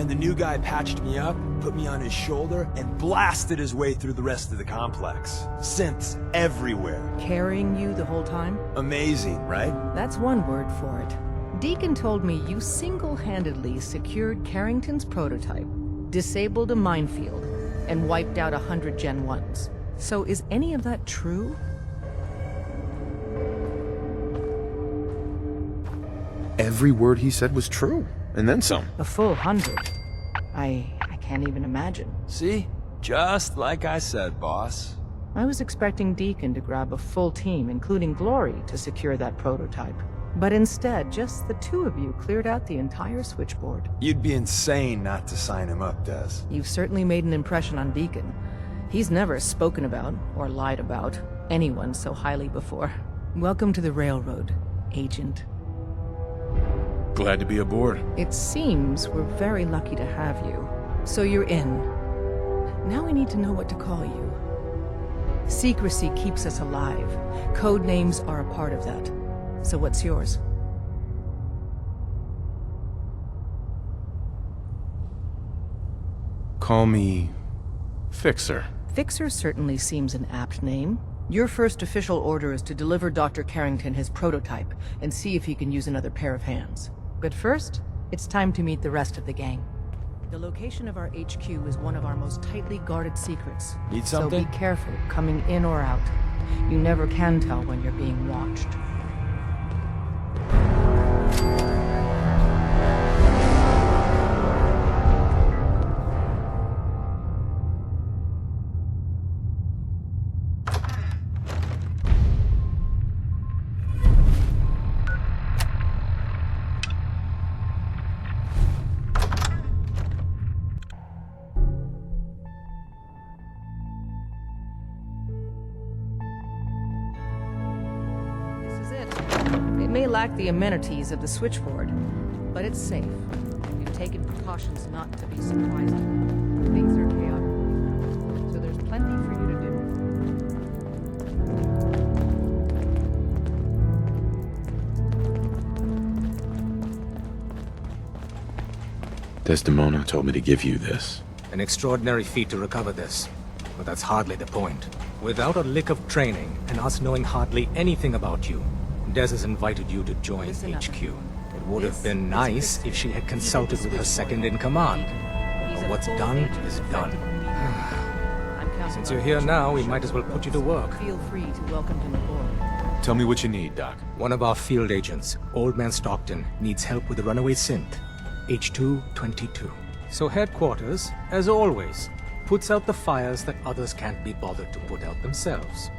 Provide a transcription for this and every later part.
And the new guy patched me up, put me on his shoulder, and blasted his way through the rest of the complex. Synths everywhere. Carrying you the whole time? Amazing, right? That's one word for it. Deacon told me you single-handedly secured Carrington's prototype, disabled a minefield, and wiped out 100 Gen 1s. So is any of that true? Every word he said was true, and then some. A full 100. I can't even imagine. See? Just like I said, boss. I was expecting Deacon to grab a full team, including Glory, to secure that prototype. But instead, just the two of you cleared out the entire switchboard. You'd be insane not to sign him up, Des. You've certainly made an impression on Deacon. He's never spoken about, or lied about, anyone so highly before. Welcome to the Railroad, Agent. Glad to be aboard. It seems we're very lucky to have you. So you're in. Now we need to know what to call you. Secrecy keeps us alive. Code names are a part of that. So what's yours? Call me Fixer. Fixer certainly seems an apt name. Your first official order is to deliver Dr. Carrington his prototype and see if he can use another pair of hands. But first, it's time to meet the rest of the gang. The location of our HQ is one of our most tightly guarded secrets. Need something? So be careful coming in or out. You never can tell when you're being watched. It may lack the amenities of the switchboard, but it's safe. We've taken precautions not to be surprising. Things are chaotic, so there's plenty for you to do. Desdemona told me to give you this. An extraordinary feat to recover this, but that's hardly the point. Without a lick of training, and us knowing hardly anything about you, Des has invited you to join Listen up. HQ. It would have been nice if she had consulted with her second-in-command. But what's done is done. Since you're here now, we might as well put you to work. Feel free to welcome him aboard. Tell me what you need, Doc. One of our field agents, Old Man Stockton, needs help with the runaway synth, H222. So headquarters, as always, puts out the fires that others can't be bothered to put out themselves.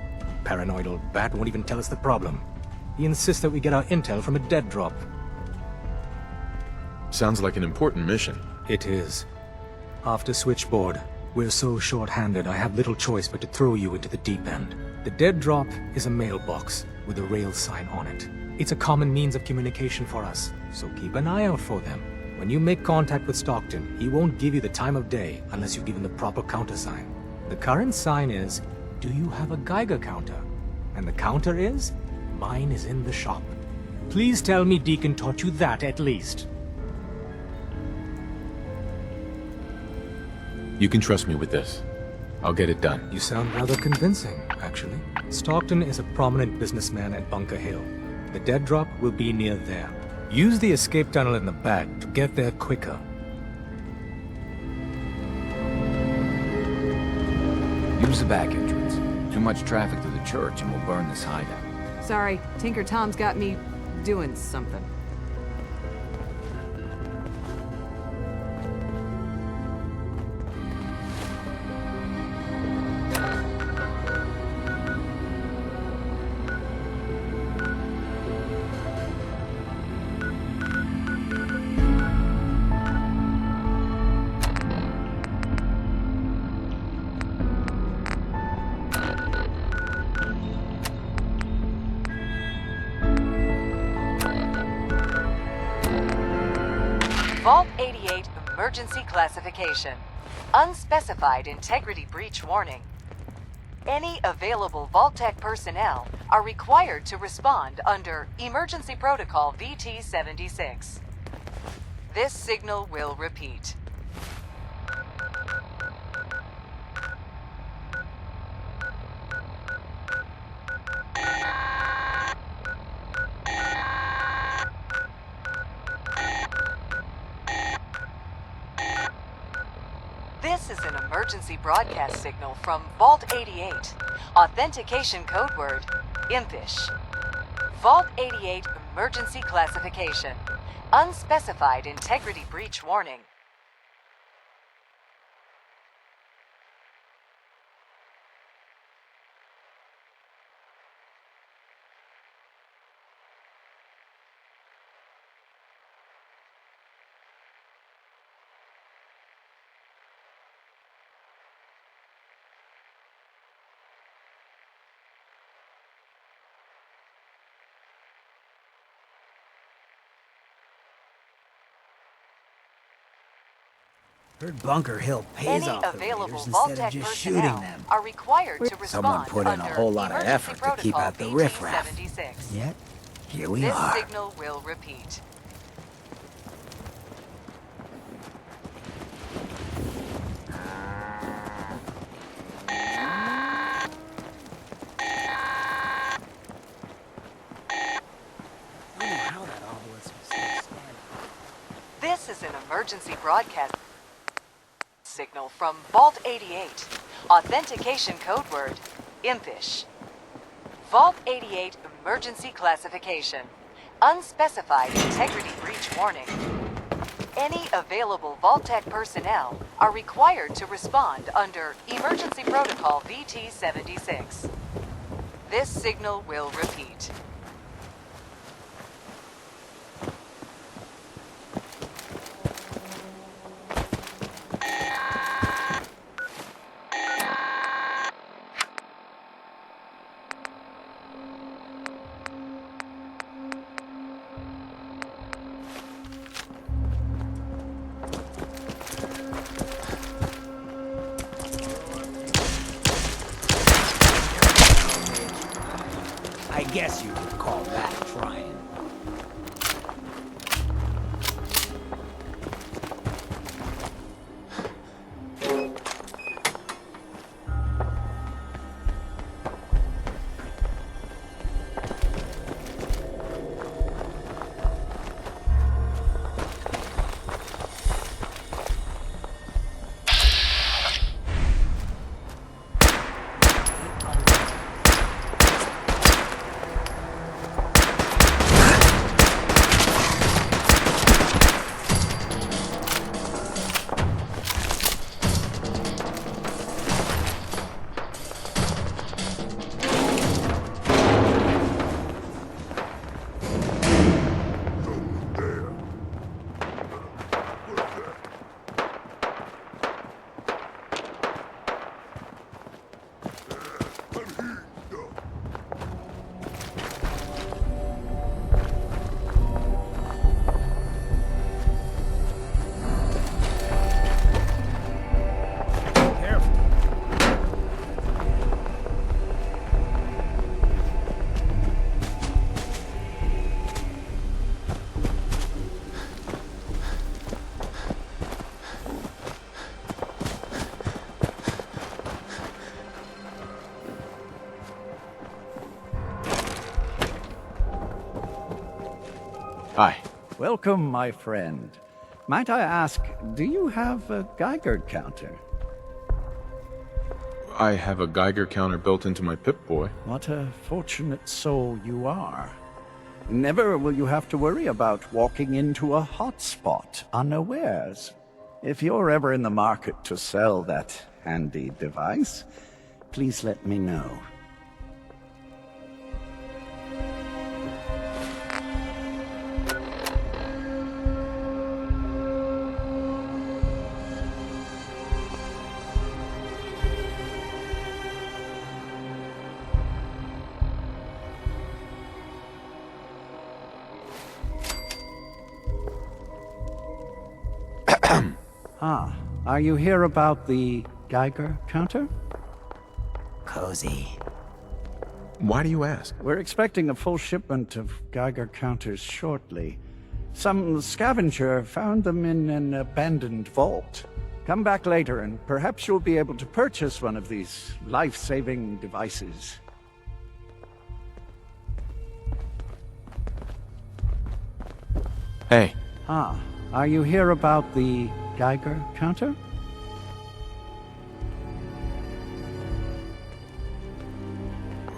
Paranoid old bat won't even tell us the problem. He insists that we get our intel from a dead drop. Sounds like an important mission. It is. After Switchboard, we're so short-handed I have little choice but to throw you into the deep end. The dead drop is a mailbox with a rail sign on it. It's a common means of communication for us, so keep an eye out for them. When you make contact with Stockton, he won't give you the time of day unless you give him the proper countersign. The current sign is, do you have a Geiger counter? And the counter is, mine is in the shop. Please tell me Deacon taught you that at least. You can trust me with this. I'll get it done. You sound rather convincing, actually. Stockton is a prominent businessman at Bunker Hill. The dead drop will be near there. Use the escape tunnel in the back to get there quicker. Use the back entrance. Too much traffic to the church and we'll burn this hideout. Sorry, Tinker Tom's got me doing something. Vault 88 Emergency Classification. Unspecified integrity breach warning. Any available Vault-Tec personnel are required to respond under Emergency Protocol VT-76. This signal will repeat. emergency broadcast signal from Vault 88. Authentication code word, impish. Vault 88 emergency classification. Unspecified integrity breach warning. Heard Bunker Hill pays Any off the available raiders Vault instead of Tech just shooting personnel them. are required to respond Someone put in a under whole lot of Emergency effort to keep Protocol out the riffraff. VT-76. Yet, here we This are. signal will repeat. This is an emergency broadcast signal from Vault 88. Authentication code word, impish. Vault 88 emergency classification. Unspecified integrity breach warning. Any available Vault-Tec personnel are required to respond under Emergency Protocol VT-76. This signal will repeat. I guess you could call that trying. Hi. Welcome, my friend. Might I ask, do you have a Geiger counter? I have a Geiger counter built into my Pip-Boy. What a fortunate soul you are. Never will you have to worry about walking into a hotspot unawares. If you're ever in the market to sell that handy device, please let me know. Ah, are you here about the Geiger counter? Cozy. Why do you ask? We're expecting a full shipment of Geiger counters shortly. Some scavenger found them in an abandoned vault. Come back later and perhaps you'll be able to purchase one of these life-saving devices. Hey. Ah, are you here about the Geiger counter?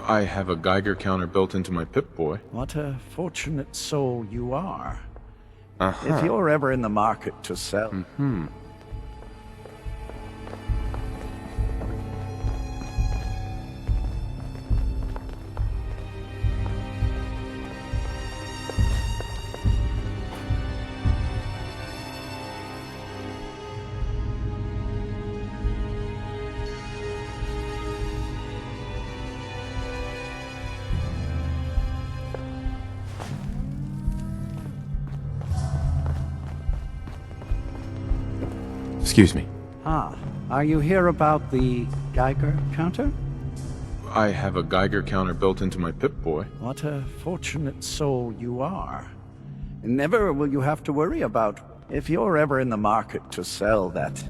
I have a Geiger counter built into my Pip-Boy. What a fortunate soul you are. Uh-huh. If you're ever in the market to sell... Excuse me. Ah, are you here about the Geiger counter? I have a Geiger counter built into my Pip-Boy. What a fortunate soul you are. Never will you have to worry about if you're ever in the market to sell that.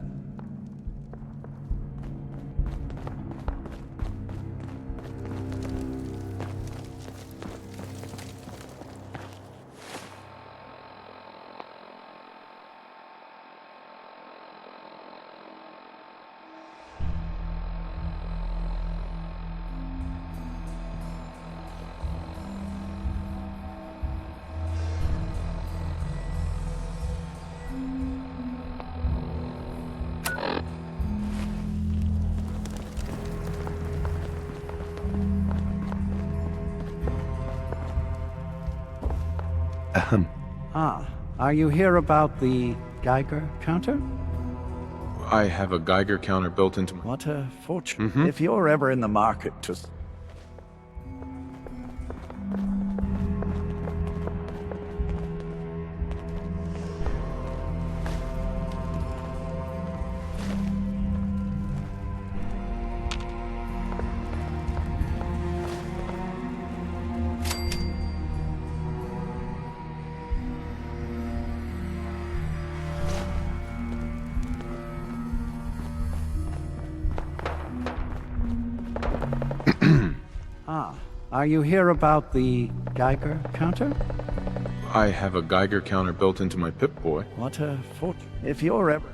Ah, are you here about the Geiger counter? I have a Geiger counter built into my... What a fortune. If you're ever in the market to... Ah, are you here about the Geiger counter? I have a Geiger counter built into my Pip-Boy. What a fortune. If you're ever...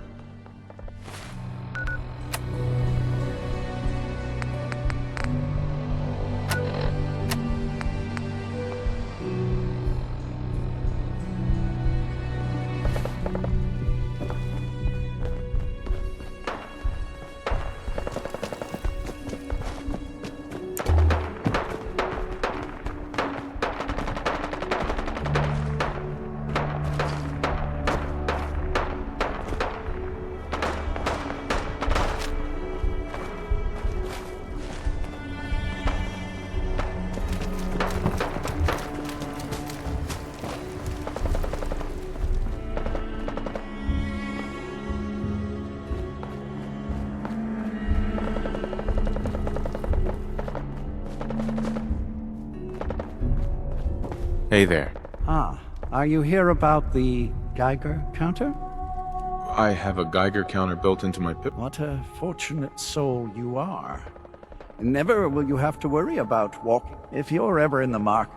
Hey there. Ah, are you here about the Geiger counter? I have a Geiger counter built into my Pip... What a fortunate soul you are. Never will you have to worry about walking if you're ever in the market.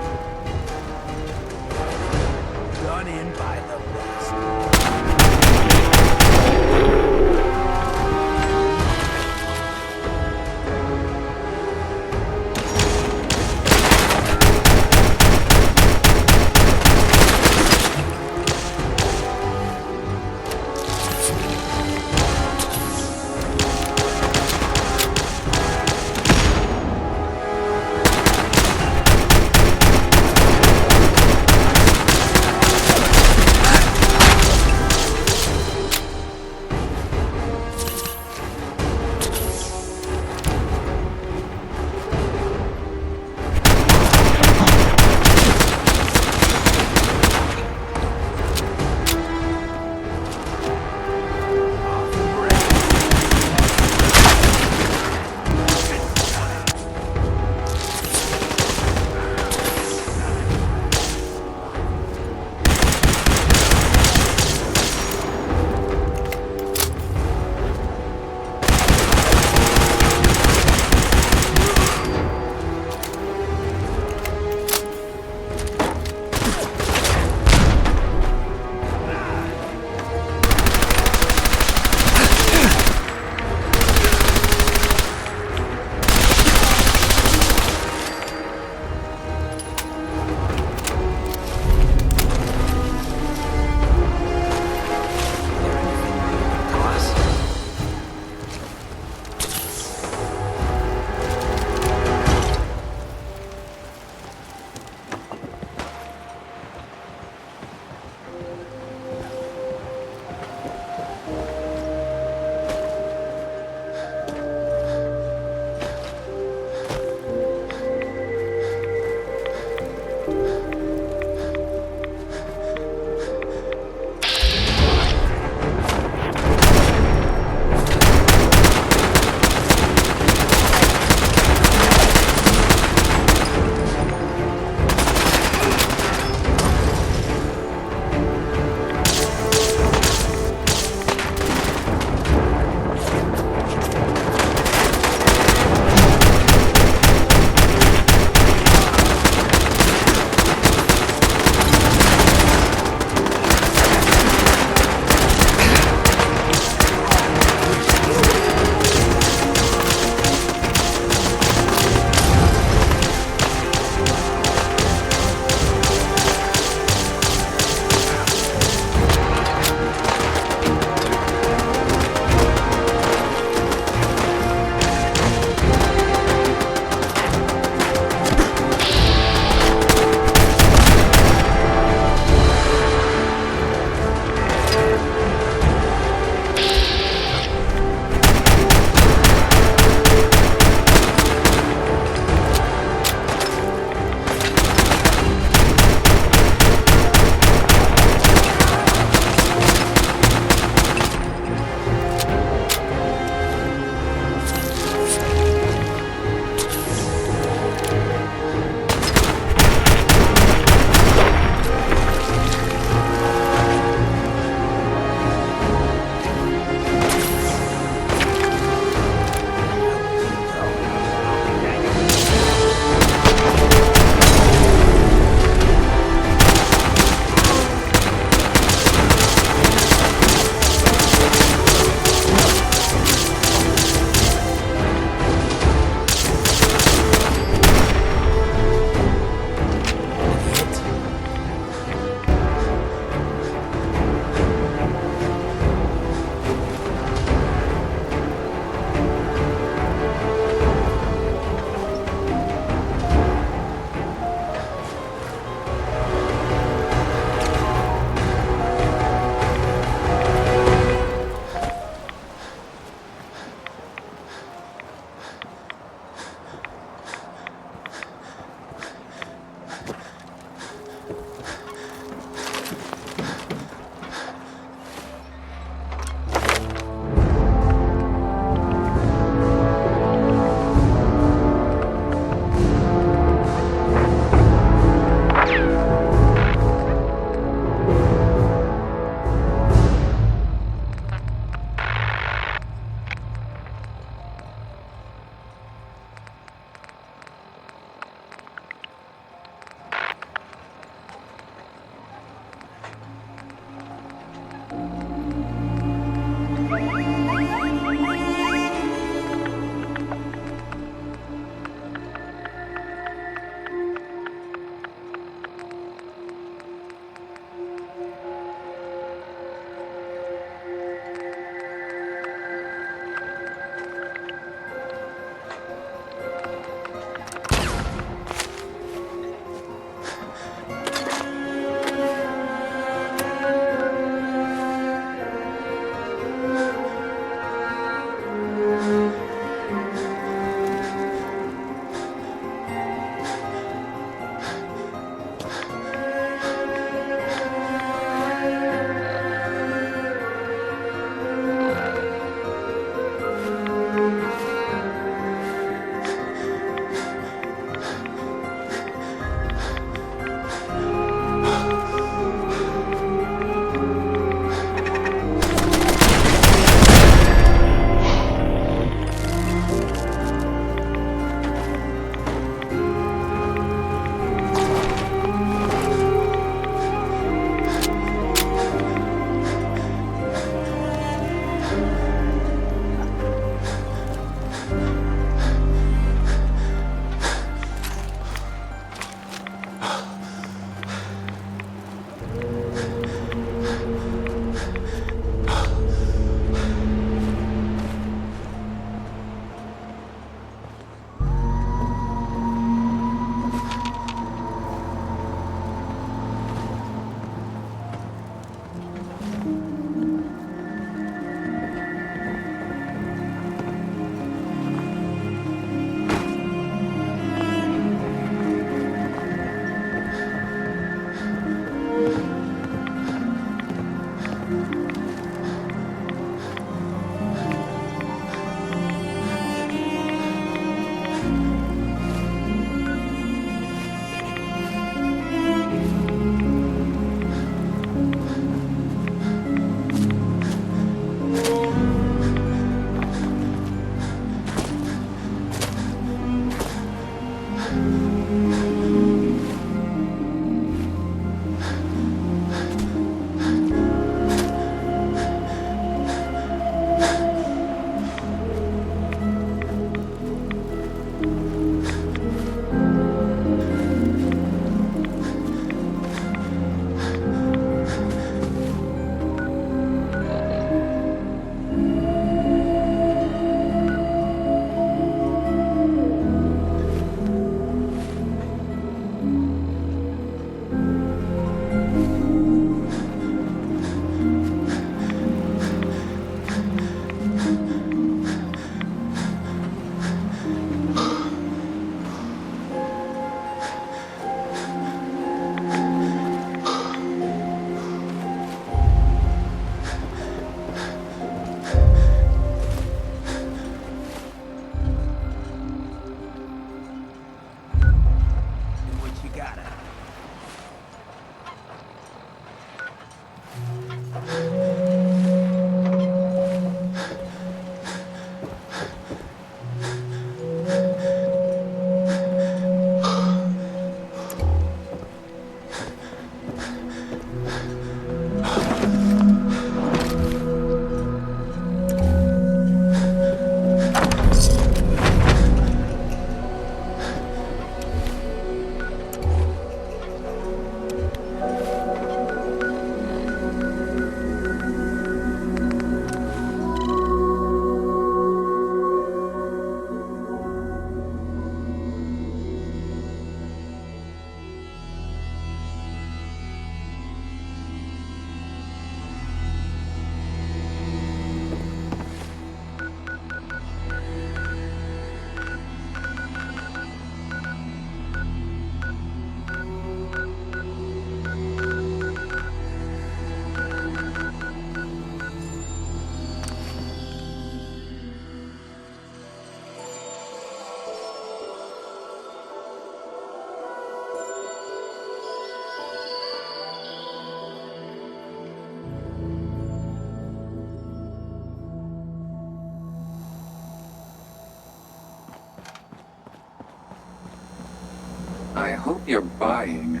hope you're buying.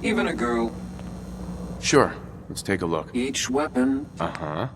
Even a girl. Sure. Let's take a look. Each weapon. Uh-huh.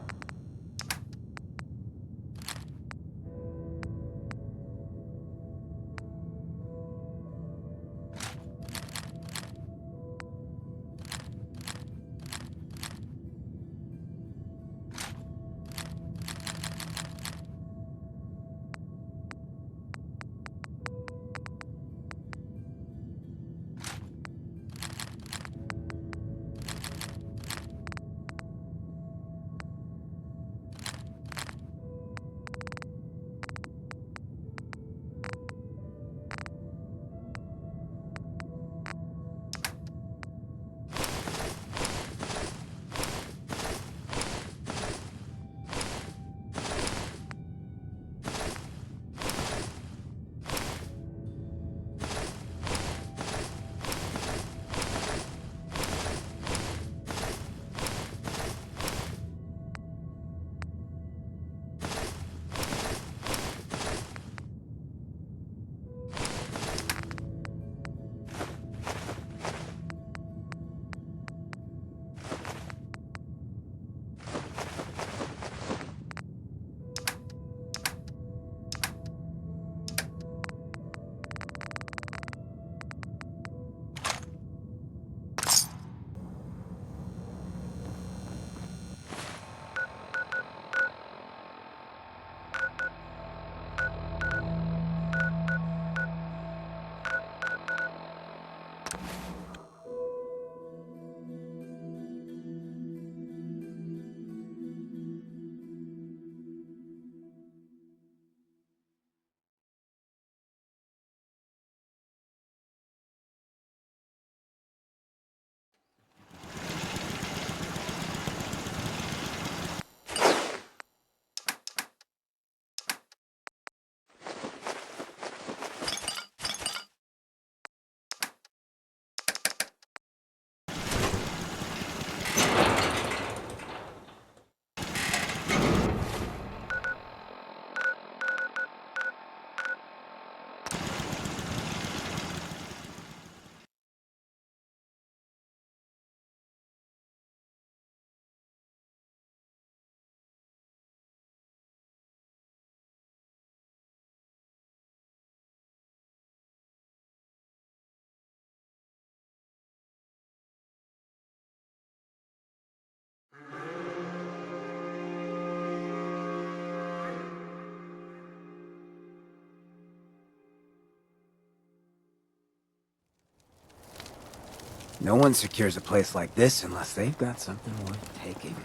No one secures a place like this unless they've got something worth taking.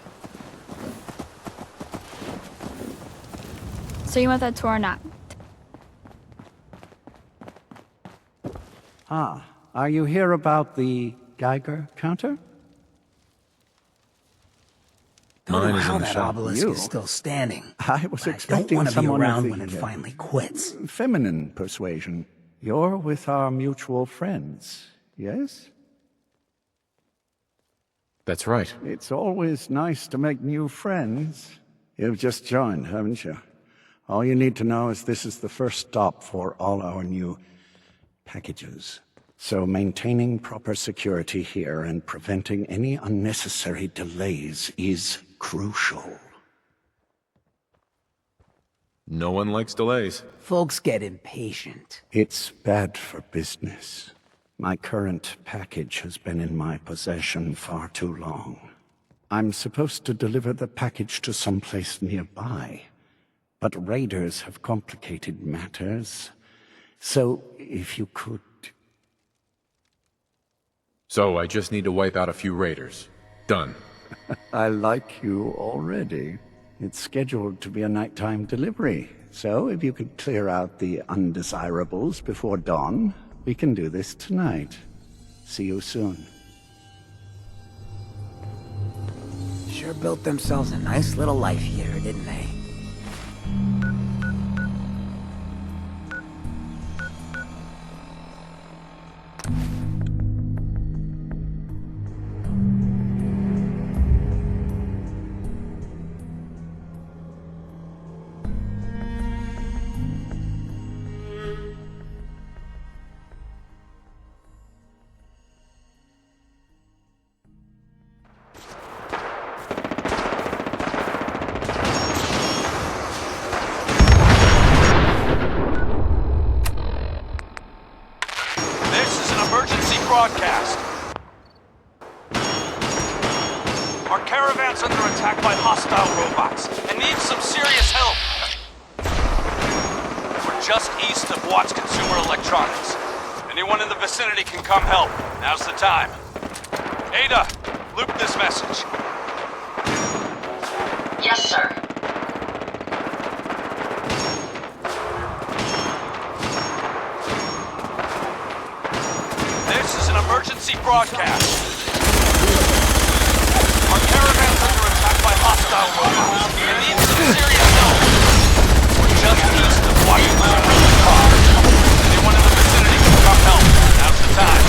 So you want that tour or not? Ah, are you here about the Geiger counter? Don't Mine know is how in the that shop. obelisk You? is still standing. I was But I don't expecting want to be someone of around the, when it finally quits. Feminine persuasion. You're with our mutual friends, yes? That's right. It's always nice to make new friends. You've just joined, haven't you? All you need to know is this is the first stop for all our new packages. So maintaining proper security here and preventing any unnecessary delays is crucial. No one likes delays. Folks get impatient. It's bad for business. My current package has been in my possession far too long. I'm supposed to deliver the package to someplace nearby, but raiders have complicated matters. So, if you could... So I just need to wipe out a few raiders. Done. I like you already. It's scheduled to be a nighttime delivery, so if you could clear out the undesirables before dawn, we can do this tonight. See you soon. Sure built themselves a nice little life here, didn't they? broadcast. Our caravan's under attack by hostile robots and needs some serious help. We're just east of Watts Consumer Electronics. Anyone in the vicinity can come help. Now's the time. Ada, loop this message. Yes, sir. This is an emergency broadcast. Our caravan's under attack by hostile robots and needs some serious help. We're just east of Watts Consumer Electronics. Anyone in the vicinity can come help. Now's the time.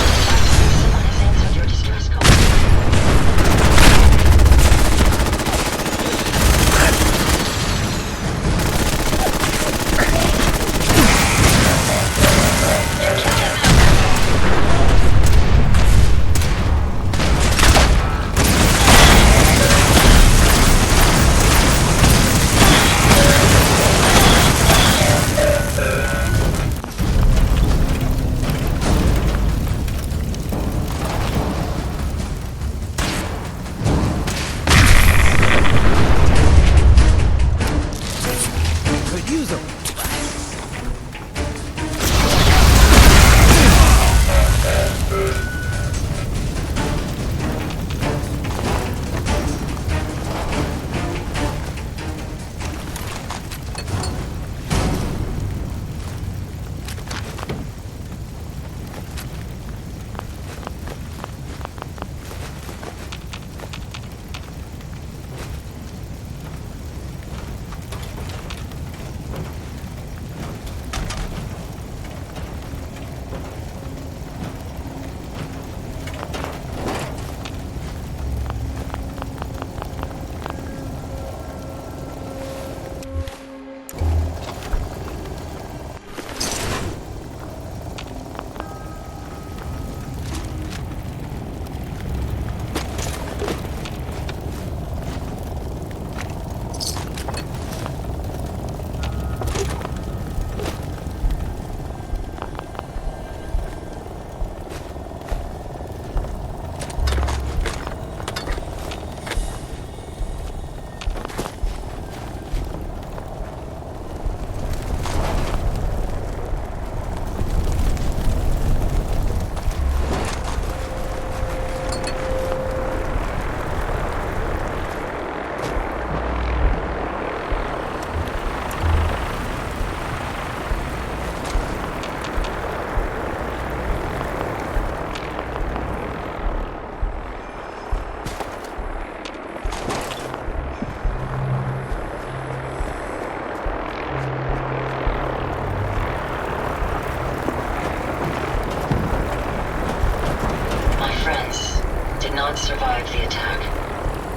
Survived the attack.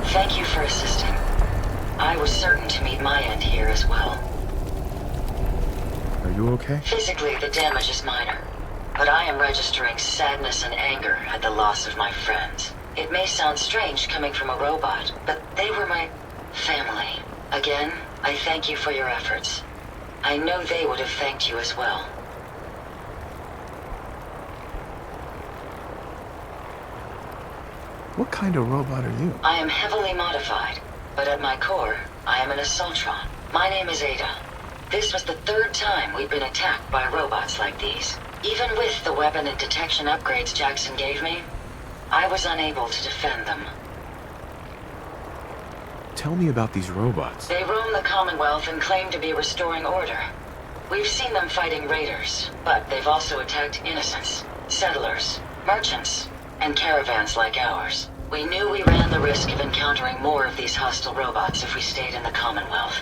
Thank you for assisting. I was certain to meet my end here as well. Are you okay? Physically, the damage is minor, but I am registering sadness and anger at the loss of my friends. It may sound strange coming from a robot, but they were my family. Again, I thank you for your efforts. I know they would have thanked you as well. What kind of robot are you? I am heavily modified, but at my core, I am an Assaultron. My name is Ada. This was the third time we've been attacked by robots like these. Even with the weapon and detection upgrades Jackson gave me, I was unable to defend them. Tell me about these robots. They roam the Commonwealth and claim to be restoring order. We've seen them fighting raiders, but they've also attacked innocents, settlers, merchants, and caravans like ours. We knew we ran the risk of encountering more of these hostile robots if we stayed in the Commonwealth.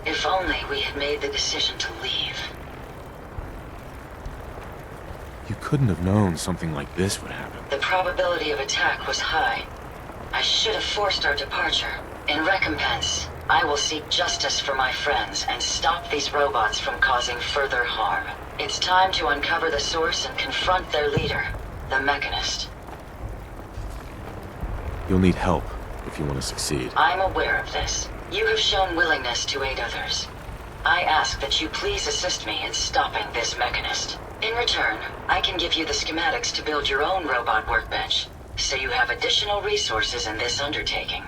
If only we had made the decision to leave. You couldn't have known something like this would happen. The probability of attack was high. I should have forced our departure. In recompense, I will seek justice for my friends and stop these robots from causing further harm. It's time to uncover the source and confront their leader, the Mechanist. You'll need help if you want to succeed. I'm aware of this. You have shown willingness to aid others. I ask that you please assist me in stopping this Mechanist. In return, I can give you the schematics to build your own robot workbench, so you have additional resources in this undertaking.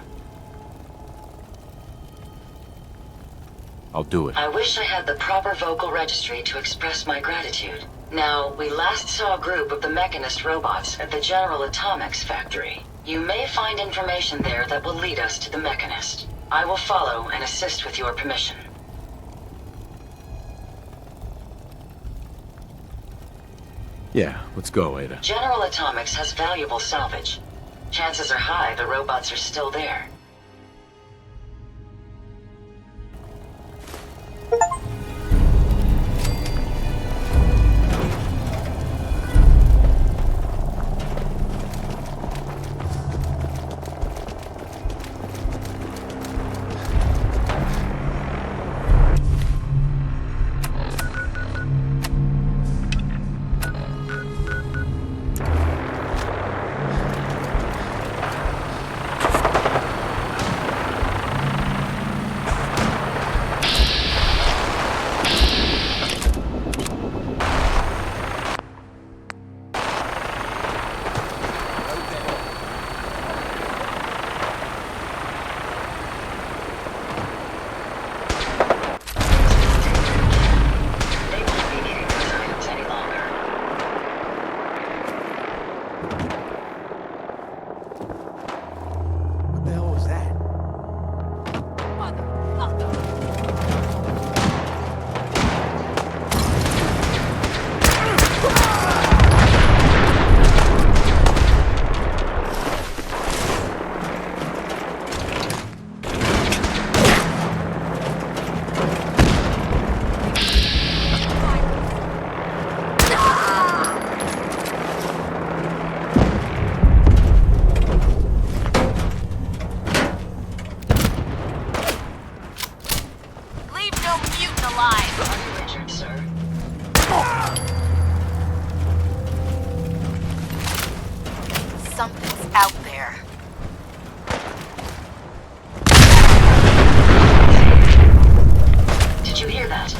I'll do it. I wish I had the proper vocal registry to express my gratitude. Now, we last saw a group of the Mechanist robots at the General Atomics factory. You may find information there that will lead us to the Mechanist. I will follow and assist with your permission. Yeah, let's go, Ada. General Atomics has valuable salvage. Chances are high the robots are still there. Something's out there. Did you hear that?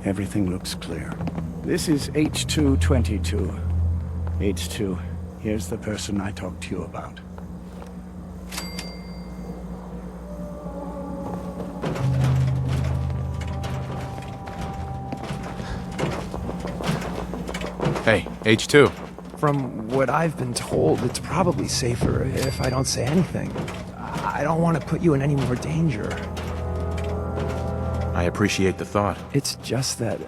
Everything looks clear. This is H222. H2, here's the person I talked to you about. Hey, H2. From what I've been told, it's probably safer if I don't say anything. I don't want to put you in any more danger. I appreciate the thought. It's just that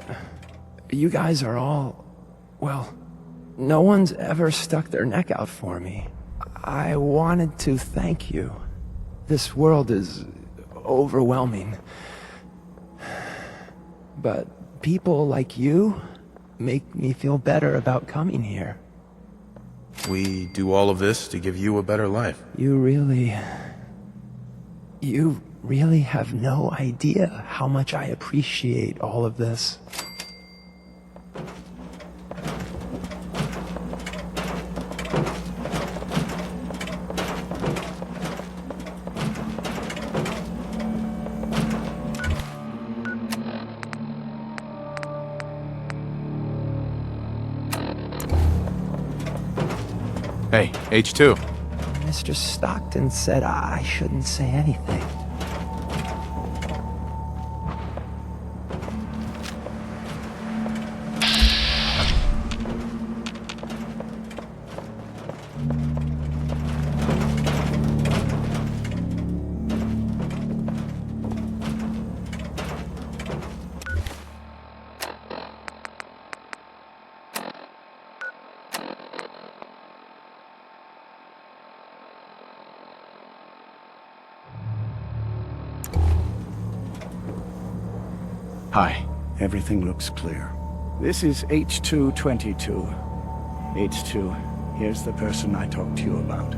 you guys are all, well, no one's ever stuck their neck out for me. I wanted to thank you. This world is overwhelming. But people like you make me feel better about coming here. We do all of this to give you a better life. You really have no idea how much I appreciate all of this. Hey, H2. Mr. Stockton said I shouldn't say anything. Hi. Everything looks clear. This is H222. H2, here's the person I talked to you about.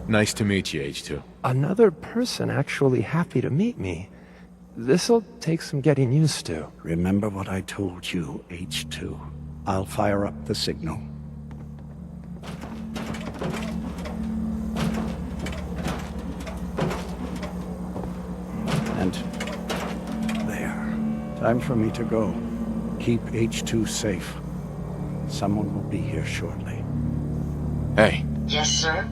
Nice to meet you, H2. Another person actually happy to meet me. This'll take some getting used to. Remember what I told you, H2. I'll fire up the signal. And there. Time for me to go. Keep H2 safe. Someone will be here shortly. Hey, Yes, sir?